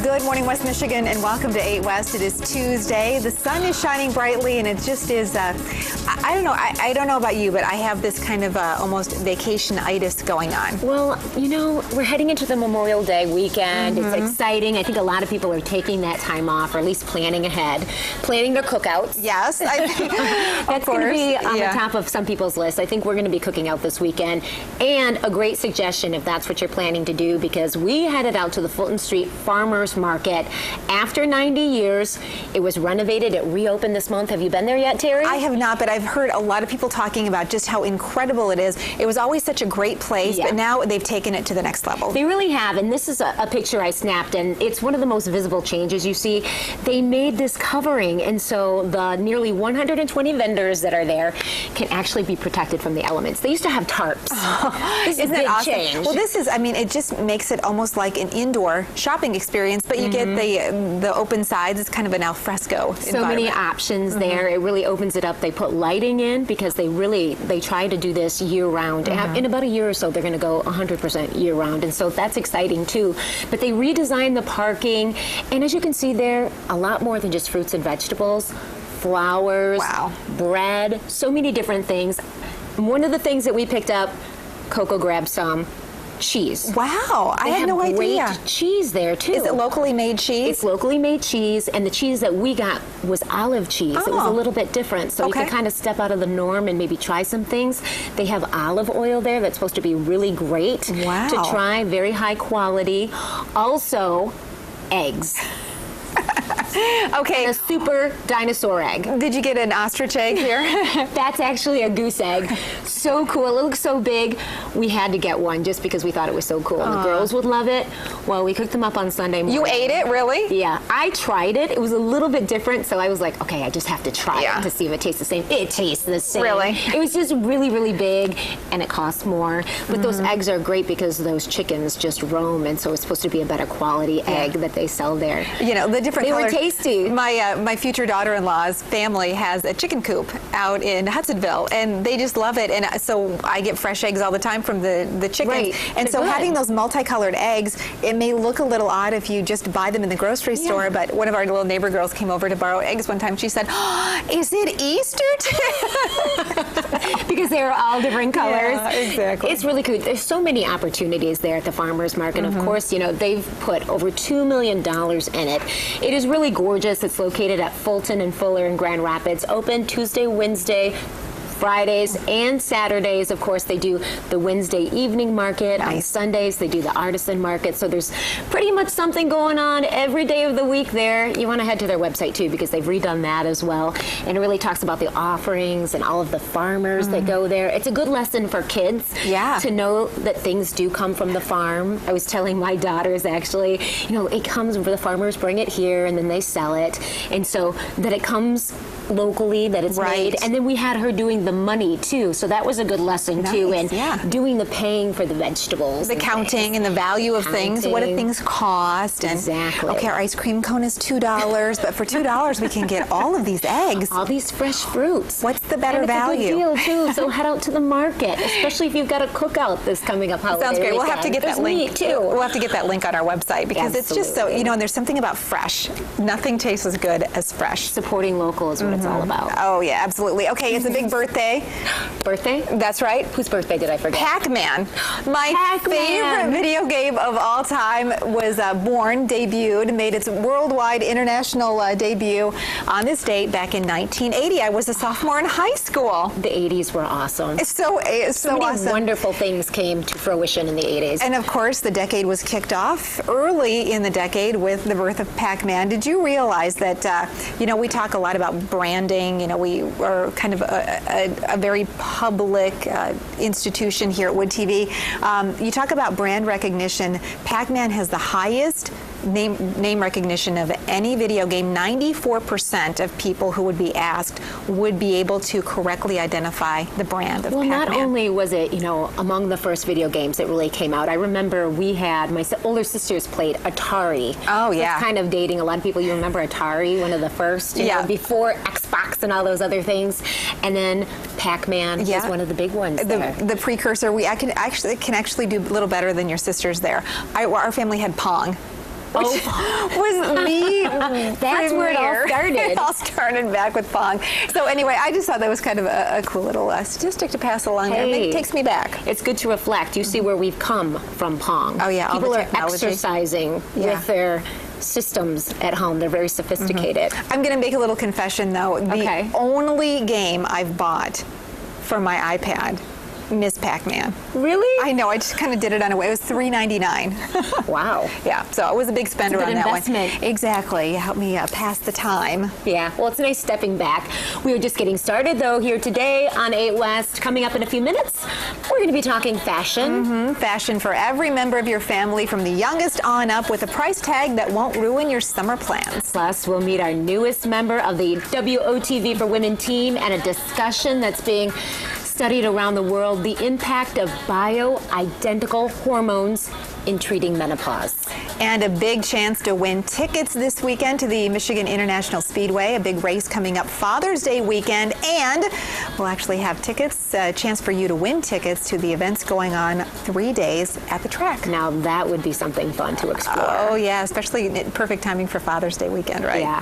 Good morning, West Michigan, and welcome to 8 West. It is Tuesday. The sun is shining brightly, and it just is, I don't know. I don't know about you, but I have this kind of almost vacation-itis going on. Well, you know, we're heading into the Memorial Day weekend. It's exciting. I think a lot of people are taking that time off, or at least planning ahead, planning their cookouts. Yes. That's going to be on the top of some people's list. I think we're going to be cooking out this weekend. And a great suggestion if that's what you're planning to do, because we headed out to the Fulton Street Farmers Market after 90 years. It was renovated. It reopened this month. Have you been there yet, Terri? I have not, but I've heard a lot of people talking about just how incredible it is. It was always such a great place, but now they've taken it to the next level. They really have, and this is a picture I snapped, and it's one of the most visible changes you see. They made this covering, and so the nearly 120 vendors that are there can actually be protected from the elements. They used to have tarps. This is a big change. Well, this is, I mean, it just makes it almost like an indoor shopping experience, but you get the open sides. It's kind of an al fresco So many options there. It really opens it up. They put lighting in because they try to do this year round. In about a year or so, they're going to go 100% year round, and so that's exciting too. But they redesigned the parking, and as you can see there, a lot more than just fruits and vegetables, flowers, bread, so many different things. One of the things that we picked up, Coco grabbed some. Cheese. Wow, I had no idea. Great cheese there too. Is it locally made cheese? It's locally made cheese, and the cheese that we got was olive cheese. It was a little bit different, so you can kind of step out of the norm and maybe try some things. They have olive oil there that's supposed to be really great to try, very high quality. Also, eggs. Okay. A super dinosaur egg. Did you get an ostrich egg here? That's actually a goose egg. So cool. It looks so big. We had to get one just because we thought it was so cool. And the girls would love it. Well, we cooked them up on Sunday morning. You ate it, really? Yeah. I tried it. It was a little bit different, so I was like, okay, I just have to try it to see if it tastes the same. It tastes the same. Really? It was just really, really big, and it costs more. But those eggs are great because those chickens just roam, and so it's supposed to be a better quality egg that they sell there. You know, the different colors. They were tasty. My future daughter-in-law's family has a chicken coop out in Hudsonville, and they just love it. And so I get fresh eggs all the time from the chickens. Right. And so having those multicolored eggs, it may look a little odd if you just buy them in the grocery store, but one of our little neighbor girls came over to borrow eggs one time. She said, oh, is it Easter today? Because they are all different colors. Yeah, exactly. It's really cool. There's so many opportunities there at the farmers market. Of course, you know, they've put over $2 million in it. It is really gorgeous. It's located at Fulton and Fuller in Grand Rapids. Open Tuesday, Wednesday, Fridays and Saturdays. Of course, they do the Wednesday evening market. On Sundays, they do the artisan market. So there's pretty much something going on every day of the week there. You want to head to their website, too, because they've redone that as well. And it really talks about the offerings and all of the farmers that go there. It's a good lesson for kids to know that things do come from the farm. I was telling my daughters, actually, you know, it comes where the farmers bring it here and then they sell it. And so that it comes locally, that it's made. And then we had her doing the money too, so that was a good lesson too, and doing the paying for the vegetables, the counting and the value of things. What do things cost? And okay, our ice cream cone is $2, but for $2 we can get all of these eggs, all these fresh fruits. What's the better and it's value? A good deal too. So head out to the market, especially if you've got a cookout this coming up holiday. Sounds great. Weekend. We'll have to get that link too. We'll have to get that link on our website because it's just so, you know, and there's something about fresh. Nothing tastes as good as fresh. Supporting local is what it's all about. Oh yeah, absolutely. Okay, it's a big birthday. Birthday? That's right. Whose birthday did I forget? Pac Man. My favorite video game of all time was debuted, made its worldwide international debut on this date back in 1980. I was a sophomore in high school. The 80s were awesome. So many awesome. Wonderful things came to fruition in the 80s. And of course, the decade was kicked off early in the decade with the birth of Pac Man. Did you realize that, you know, we talk a lot about branding. You know, we are kind of a very public institution here at Wood TV. You talk about brand recognition. Pac Man has the highest name recognition of any video game. 94% of people who would be asked would be able to correctly identify the brand of Pac Man. Well, not only was it, you know, among the first video games that really came out, I remember we had, my older sisters played Atari. Oh, yeah. That's kind of dating a lot of people. You remember Atari, one of the first, you know, before Xbox and all those other things. And then Pac Man is one of the big ones there. The precursor. I can actually do a little better than your sisters there. Our family had Pong. Which was the That's where it all started. It all started back with Pong. So anyway, I just thought that was kind of a cool little statistic to pass along. Hey, it takes me back. It's good to reflect. You see where we've come from Pong. Oh yeah, people all the are technology. exercising with their systems at home. They're very sophisticated. I'm going to make a little confession though. The only game I've bought for my iPad, Miss Pac Man. Really? I know. I just kind of did it on a way. It was $3.99. Wow. Yeah. So I was a big spender It's a good on that investment. one. Exactly. Help me pass the time. Yeah. Well, it's nice stepping back. We are just getting started though here today on 8 West. Coming up in a few minutes, we're going to be talking fashion. Fashion for every member of your family, from the youngest on up, with a price tag that won't ruin your summer plans. Plus, we'll meet our newest member of the WOTV for Women team and a discussion that's being studied around the world, the impact of bioidentical hormones in treating menopause. And a big chance to win tickets this weekend to the Michigan International Speedway, a big race coming up Father's Day weekend. And we'll actually have tickets, a chance for you to win tickets to the events going on 3 days at the track. Now, that would be something fun to explore. Oh, yeah, especially perfect timing for Father's Day weekend, right? Yeah.